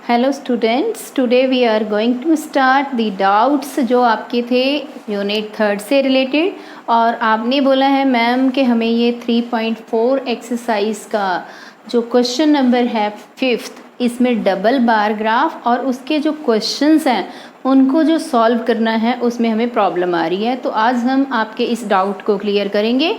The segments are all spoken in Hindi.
Hello students, today we are going to start the doubts जो आपके थे यूनिट 3 से रिलेटेड। और आपने बोला है मैम कि हमें ये 3.4 एक्सरसाइज का जो क्वेश्चन नंबर है 5th, इसमें डबल बार ग्राफ और उसके जो क्वेश्चंस हैं उनको जो सॉल्व करना है उसमें हमें प्रॉब्लम आ रही है। तो आज हम आपके इस डाउट को क्लियर करेंगे।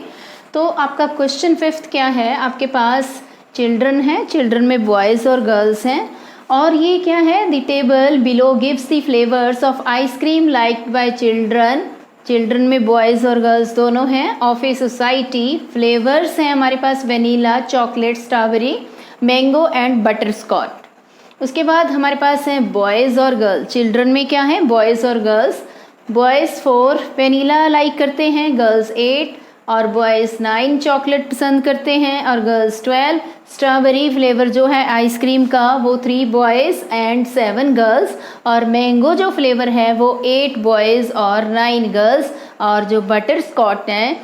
तो आपका क्वेश्चन 5th क्या है, आपके पास चिल्ड्रन है, चिल्ड्रन में बॉयज़ और गर्ल्स हैं और ये क्या है, the table below gives the flavours of ice cream liked by children. Children में बॉयज़ और गर्ल्स दोनों हैं। ऑफ ए सोसाइटी फ्लेवर्स हैं हमारे पास vanilla, chocolate, strawberry, mango and butterscotch. उसके बाद हमारे पास हैं बॉयज़ और गर्ल्स। चिल्ड्रन में क्या है, बॉयज़ और गर्ल्स। बॉयज़ 4 वेनीला लाइक करते हैं, गर्ल्स 8 और बॉयज़ 9 चॉकलेट पसंद करते हैं और गर्ल्स 12। स्ट्रॉबेरी फ्लेवर जो है आइसक्रीम का वो 3 बॉयज़ एंड 7 गर्ल्स और मैंगो जो फ्लेवर है वो 8 बॉयज़ और 9 गर्ल्स। और जो बटर स्कॉच है,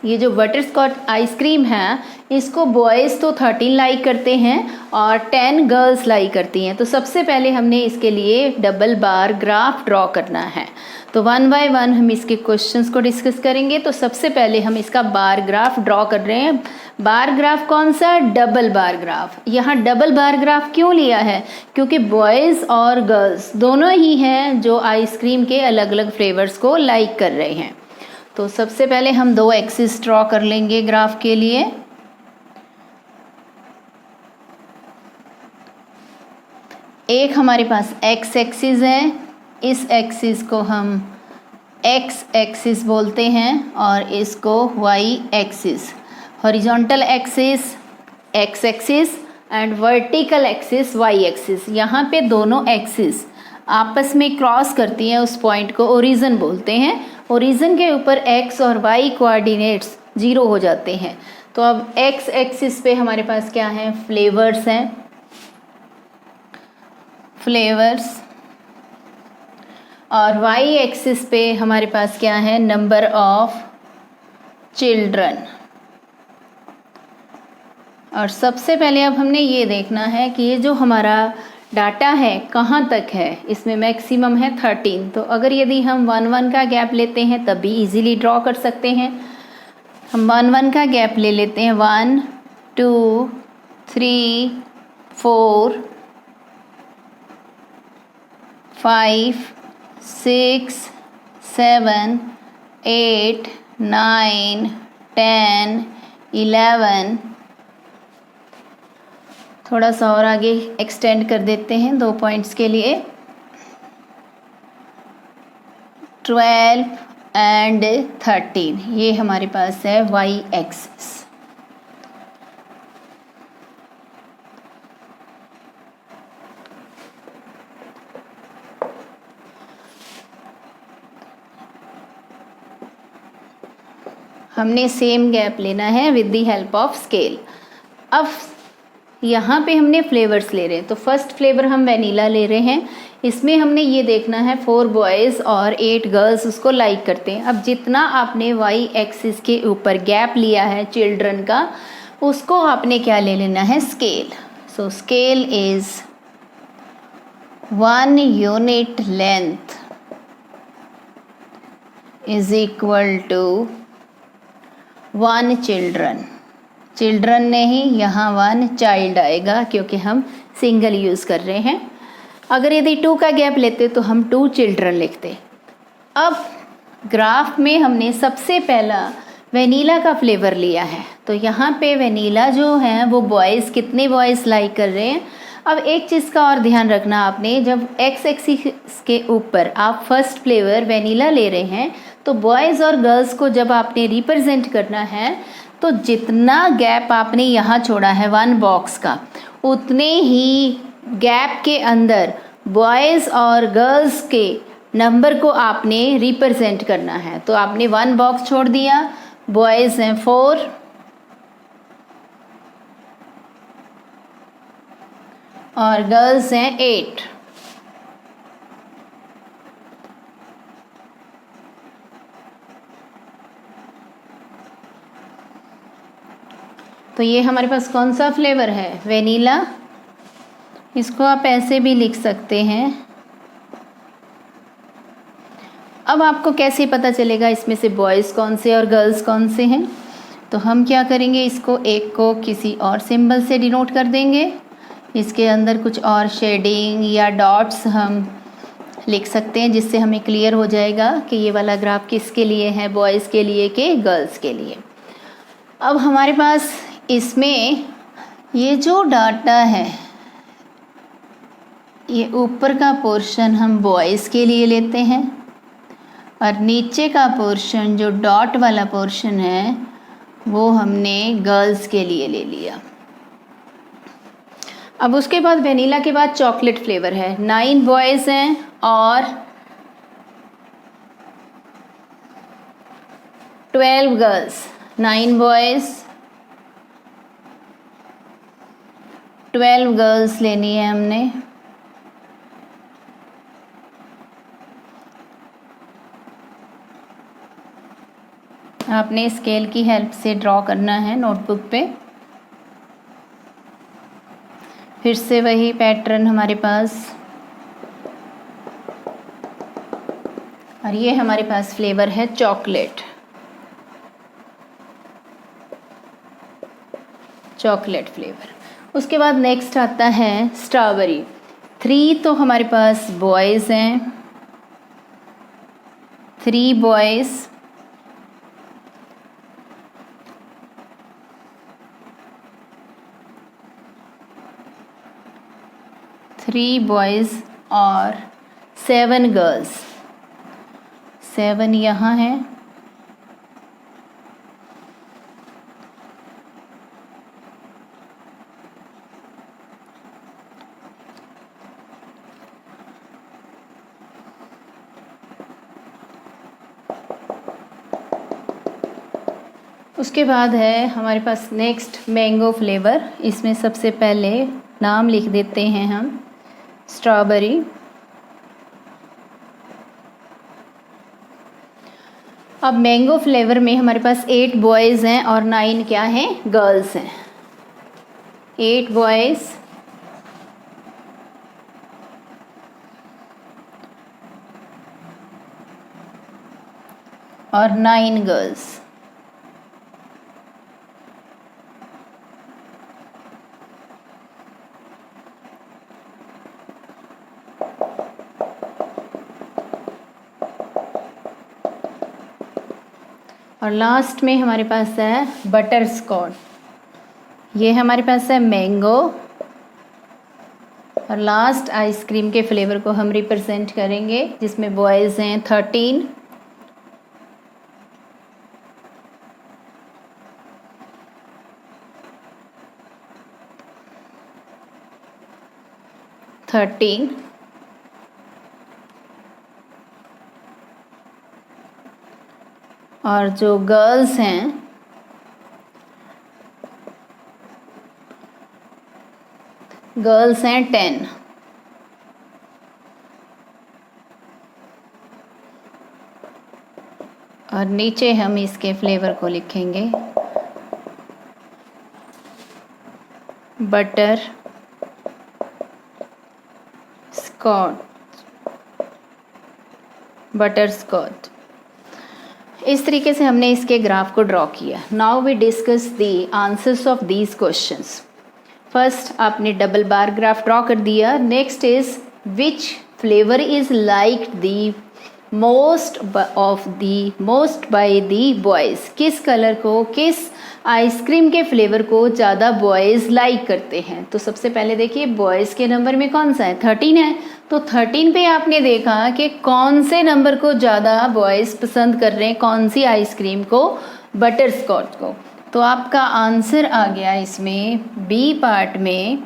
ये जो बटर स्कॉच आइसक्रीम है इसको बॉयज़ तो 13 लाइक करते हैं और 10 गर्ल्स लाइक करती हैं। तो सबसे पहले हमने इसके लिए डबल बार ग्राफ ड्रॉ करना है। तो वन बाय वन हम इसके क्वेश्चंस को डिस्कस करेंगे। तो सबसे पहले हम इसका बार ग्राफ ड्रॉ कर रहे हैं। बार ग्राफ कौन सा, डबल बार ग्राफ। यहाँ डबल बार ग्राफ क्यों लिया है, क्योंकि बॉयज़ और गर्ल्स दोनों ही हैं जो आइसक्रीम के अलग अलग फ्लेवर्स को लाइक कर रहे हैं। तो सबसे पहले हम 2 एक्सिस ड्रॉ कर लेंगे ग्राफ के लिए। एक हमारे पास एक्स एक्सिस है, इस एक्सिस को हम एक्स एक्सिस बोलते हैं और इसको Y axis. Horizontal axis X axis and vertical axis Y axis. यहाँ पे दोनों एक्सिस आपस में क्रॉस करती हैं, उस पॉइंट को ओरिजिन बोलते हैं। ओरिजिन के ऊपर एक्स और वाई कोऑर्डिनेट्स 0 हो जाते हैं। तो अब एक्स एक्सिस पे हमारे पास क्या है, फ्लेवर्स हैं, फ्लेवर्स। और वाई एक्सिस पे हमारे पास क्या है, नंबर ऑफ चिल्ड्रन। और सबसे पहले अब हमने ये देखना है कि ये जो हमारा डाटा है कहाँ तक है। इसमें मैक्सिमम है 13। तो अगर यदि हम 1-1 का गैप लेते हैं तब भी इजीली ड्रॉ कर सकते हैं। हम 1-1 का गैप ले लेते हैं। 1 2 3 4 5 6 7 8 9 10 11। थोड़ा सा और आगे एक्सटेंड कर देते हैं 2 पॉइंट्स के लिए। 12 एंड 13 ये हमारे पास है वाई एक्सिस। हमने सेम गैप लेना है with the help of scale. अब यहाँ पे हमने फ्लेवर्स ले रहे हैं। तो फर्स्ट फ्लेवर हम वेनीला ले रहे हैं। इसमें हमने ये देखना है 4 बॉयज़ और 8 गर्ल्स उसको लाइक करते हैं। अब जितना आपने वाई एक्सिस के ऊपर गैप लिया है चिल्ड्रन का, उसको आपने क्या ले लेना है, scale. So scale is 1 unit length is equal to 1 children. Children नहीं, यहाँ 1 चाइल्ड आएगा क्योंकि हम सिंगल यूज़ कर रहे हैं। अगर यदि 2 का गैप लेते तो हम 2 चिल्ड्रन लिखते। अब ग्राफ में हमने सबसे पहला वेनीला का फ्लेवर लिया है। तो यहाँ पे वेनीला जो है वो बॉयज़, कितने बॉयज़ लाइक कर रहे हैं। अब एक चीज़ का और ध्यान रखना आपने, जब एक्स एक्सिस के ऊपर आप फर्स्ट फ्लेवर वेनीला ले रहे हैं तो बॉयज़ और गर्ल्स को जब आपने रिप्रेजेंट करना है तो जितना गैप आपने यहाँ छोड़ा है 1 बॉक्स का, उतने ही गैप के अंदर बॉयज़ और गर्ल्स के नंबर को आपने रिप्रेजेंट करना है। तो आपने 1 बॉक्स छोड़ दिया, बॉयज़ हैं 4 और गर्ल्स हैं 8। तो ये हमारे पास कौन सा फ्लेवर है, वेनीला इसको आप ऐसे भी लिख सकते हैं। अब आपको कैसे पता चलेगा इसमें से बॉयज़ कौन से और गर्ल्स कौन से हैं? तो हम क्या करेंगे, इसको एक को किसी और सिंबल से डिनोट कर देंगे। इसके अंदर कुछ और शेडिंग या डॉट्स हम लिख सकते हैं, जिससे हमें क्लियर हो जाएगा कि ये वाला ग्राफ किसके लिए है, बॉयज़ के लिए कि गर्ल्स के लिए। अब हमारे पास इसमें ये जो डाटा है, ये ऊपर का पोर्शन हम बॉयज़ के लिए लेते हैं और नीचे का पोर्शन जो डॉट वाला पोर्शन है वो हमने गर्ल्स के लिए ले लिया। अब उसके बाद वेनिला के बाद चॉकलेट फ्लेवर है। 9 बॉयज़ हैं और 12 गर्ल्स। 9 बॉयज़ 12 गर्ल्स लेनी है हमने। आपने स्केल की हेल्प से ड्रॉ करना है नोटबुक पे। फिर से वही पैटर्न हमारे पास, और ये हमारे पास फ्लेवर है चॉकलेट फ्लेवर। उसके बाद नेक्स्ट आता है स्ट्रॉबेरी। 3 तो हमारे पास बॉयज़ हैं, 3 बॉयज़, और 7 गर्ल्स। 7 यहाँ है उसके बाद है हमारे पास नेक्स्ट मैंगो फ्लेवर। इसमें सबसे पहले नाम लिख देते हैं हम स्ट्रॉबेरी। अब मैंगो फ्लेवर में हमारे पास 8 बॉयज़ हैं और 9 क्या हैं, गर्ल्स हैं। 8 बॉयज़ और 9 गर्ल्स। और लास्ट में हमारे पास है बटर स्कॉच। ये हमारे पास है मैंगो, और लास्ट आइसक्रीम के फ्लेवर को हम रिप्रेजेंट करेंगे, जिसमें बॉयज़ हैं 13, और जो गर्ल्स हैं गर्ल्स हैं 10। और नीचे हम इसके फ्लेवर को लिखेंगे बटर स्कॉच। इस तरीके से हमने इसके ग्राफ को ड्रॉ किया। Now we discuss the answers of these questions. First आपने डबल बार ग्राफ ड्रॉ कर दिया। Next is which flavour is like the most by the boys. किस कलर को, किस आइसक्रीम के फ्लेवर को ज़्यादा बॉयज़ लाइक करते हैं। तो सबसे पहले देखिए बॉयज़ के नंबर में कौन सा है, 13 है। तो 13 पे आपने देखा कि कौन से नंबर को ज़्यादा बॉयज़ पसंद कर रहे हैं, कौन सी आइसक्रीम को, बटर स्कॉच को। तो आपका आंसर आ गया इसमें बी पार्ट में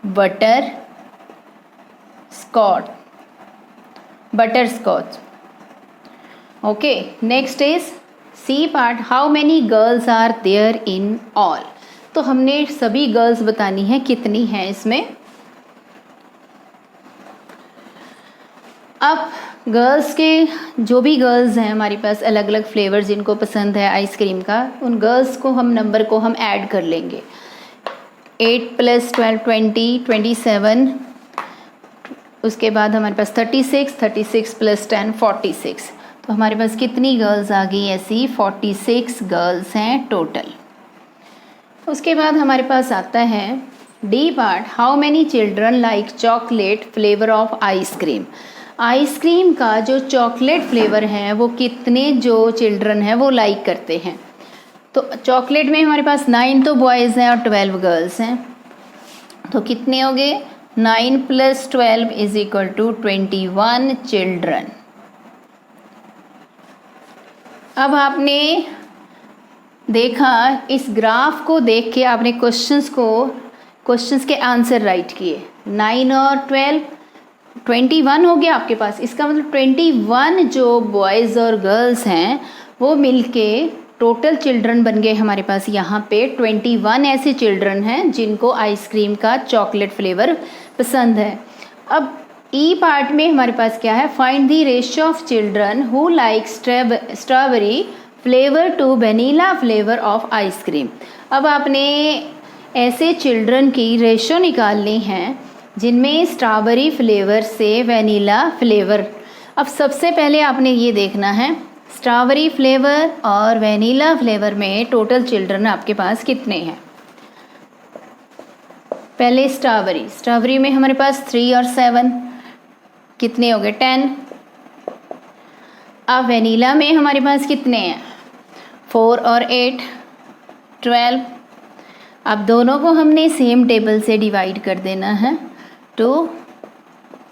butterscotch. Okay, next is C part, how many girls are there in all. तो हमने सभी गर्ल्स बतानी है कितनी है इसमें। अब गर्ल्स के जो भी गर्ल्स हैं हमारे पास अलग अलग फ्लेवर जिनको पसंद है आइसक्रीम का, उन गर्ल्स को हम नंबर को हम ऐड कर लेंगे। 8 + 12 20 27, उसके बाद हमारे पास 36 36 + 10 46। तो हमारे पास कितनी गर्ल्स आ गई ऐसी? 46 गर्ल्स हैं टोटल। उसके बाद हमारे पास आता है D part, how many children like chocolate flavour of ice cream. Ice cream का जो चॉकलेट फ्लेवर है वो कितने जो चिल्ड्रन हैं वो लाइक करते हैं। तो चॉकलेट में हमारे पास 9 तो बॉयज़ हैं और 12 गर्ल्स हैं, तो कितने हो गए? 9 + 12 = 21 चिल्ड्रन। अब आपने देखा, इस ग्राफ को देख के आपने क्वेश्चंस के आंसर राइट किए। 9 और 12 21 हो गया आपके पास। इसका मतलब 21 जो बॉयज़ और गर्ल्स हैं वो मिलके टोटल चिल्ड्रन बन गए हमारे पास। यहाँ पे 21 ऐसे चिल्ड्रन हैं जिनको आइसक्रीम का चॉकलेट फ्लेवर पसंद है। अब ई पार्ट में हमारे पास क्या है? Find the ratio of children who like strawberry flavour to vanilla flavour of ice cream. अब आपने ऐसे चिल्ड्रन की रेशियो निकालनी है जिनमें स्ट्रॉबेरी फ्लेवर से वेनीला फ्लेवर। अब सबसे पहले आपने ये देखना है स्ट्रॉबेरी फ्लेवर और वेनीला फ्लेवर में टोटल चिल्ड्रन आपके पास कितने हैं। पहले स्ट्रॉबेरी में हमारे पास 3 और 7 कितने हो गए? 10। अब वेनीला में हमारे पास कितने हैं? 4 और 8 12। अब दोनों को हमने सेम टेबल से डिवाइड कर देना है, 2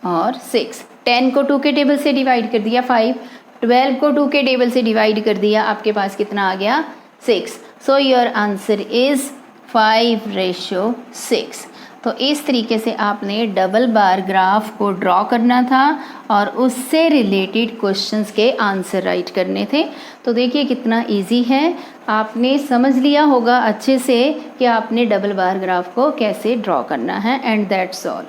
और 6। 10 को 2 के टेबल से डिवाइड कर दिया 5, 12 को 2 के टेबल से डिवाइड कर दिया, आपके पास कितना आ गया? 6। So your answer is 5:6। तो इस तरीके से आपने डबल बार ग्राफ को ड्रॉ करना था और उससे रिलेटेड क्वेश्चंस के आंसर राइट करने थे। तो देखिए कितना इजी है, आपने समझ लिया होगा अच्छे से कि आपने डबल बार ग्राफ को कैसे ड्रॉ करना है। And that's all.